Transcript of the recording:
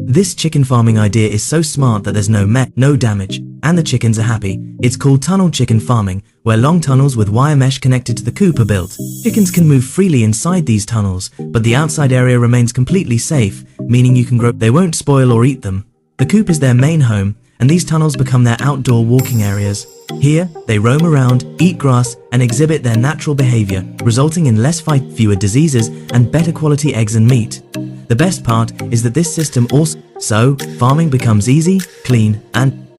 This chicken farming idea is so smart that there's no damage, and the chickens are happy. It's called tunnel chicken farming, where long tunnels with wire mesh connected to the coop are built. Chickens can move freely inside these tunnels, but the outside area remains completely safe, meaning you can grow. They won't spoil or eat them. The coop is their main home, and these tunnels become their outdoor walking areas. Here, they roam around, eat grass, and exhibit their natural behavior, resulting in less fight, fewer diseases, and better quality eggs and meat. The best part is that this system also, farming becomes easy, clean, and